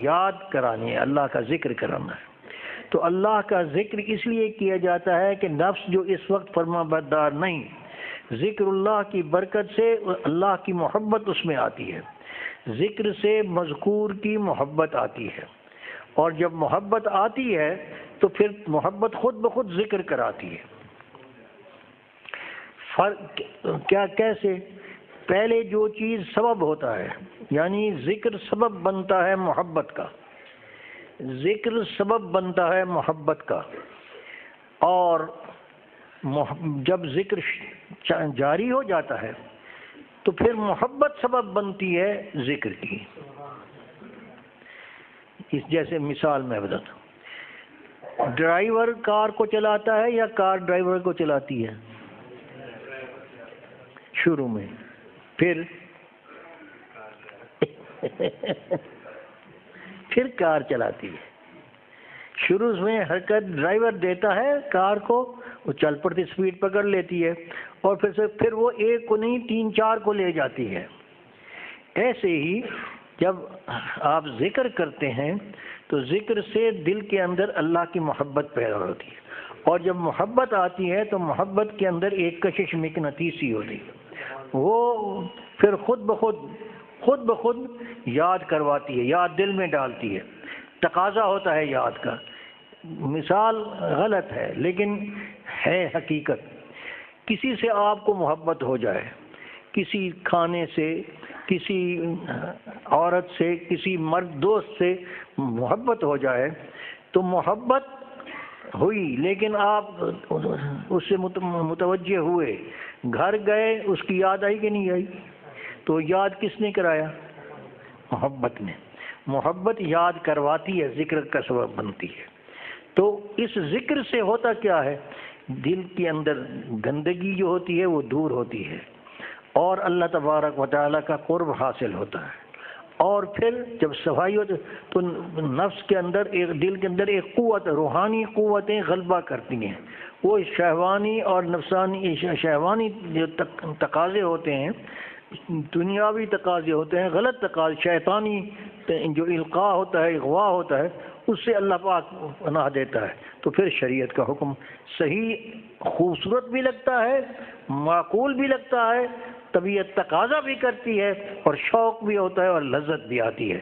یاد کرانی ہے، اللہ کا ذکر کرانا ہے۔ تو اللہ کا ذکر اس لیے کیا جاتا ہے کہ نفس جو اس وقت فرما بردار نہیں، ذکر اللہ کی برکت سے اللہ کی محبت اس میں آتی ہے، ذکر سے مذکور کی محبت آتی ہے، اور جب محبت آتی ہے تو پھر محبت خود بخود ذکر کراتی ہے۔ فرق کیا کیسے؟ پہلے جو چیز سبب ہوتا ہے، یعنی ذکر سبب بنتا ہے محبت کا، ذکر سبب بنتا ہے محبت کا، اور جب ذکر جاری ہو جاتا ہے تو پھر محبت سبب بنتی ہے ذکر کی۔ اس جیسے مثال میں بتاتا ہوں، ڈرائیور کار کو چلاتا ہے یا کار ڈرائیور کو چلاتی ہے؟ شروع میں، پھر کار چلاتی ہے۔ شروع میں حرکت ڈرائیور دیتا ہے کار کو، وہ چل پڑتی سپیڈ پکڑ لیتی ہے، اور پھر وہ ایک کو نہیں 3-4 کو لے جاتی ہے۔ ایسے ہی جب آپ ذکر کرتے ہیں تو ذکر سے دل کے اندر اللہ کی محبت پیدا ہوتی ہے، اور جب محبت آتی ہے تو محبت کے اندر ایک کشش مقناطیسی ہوتی ہے، وہ پھر خود بخود یاد کرواتی ہے، یاد دل میں ڈالتی ہے، تقاضا ہوتا ہے یاد کا۔ مثال غلط ہے لیکن ہے حقیقت۔ کسی سے آپ کو محبت ہو جائے، کسی کھانے سے، کسی عورت سے، کسی مرد دوست سے محبت ہو جائے تو محبت ہوئی، لیکن آپ اس سے متوجہ ہوئے، گھر گئے، اس کی یاد آئی کہ نہیں آئی؟ تو یاد کس نے کرایا؟ محبت نے۔ محبت یاد کرواتی ہے، ذکر کا سبب بنتی ہے۔ تو اس ذکر سے ہوتا کیا ہے؟ دل کے اندر گندگی جو ہوتی ہے وہ دور ہوتی ہے، اور اللہ تبارک و تعالیٰ کا قرب حاصل ہوتا ہے، اور پھر جب صفائی ہوتی تو نفس کے اندر دل کے اندر ایک قوت، روحانی قوتیں غلبہ کرتی ہیں۔ وہ شہوانی اور نفسانی، شہوانی جو تقاضے ہوتے ہیں، دنیاوی تقاضے ہوتے ہیں، غلط تقاضے، شیطانی جو القاء ہوتا ہے، اغوا ہوتا ہے، اس سے اللہ پاک پناہ دیتا ہے۔ تو پھر شریعت کا حکم صحیح، خوبصورت بھی لگتا ہے، معقول بھی لگتا ہے، طبیعت تقاضا بھی کرتی ہے، اور شوق بھی ہوتا ہے، اور لذت بھی آتی ہے۔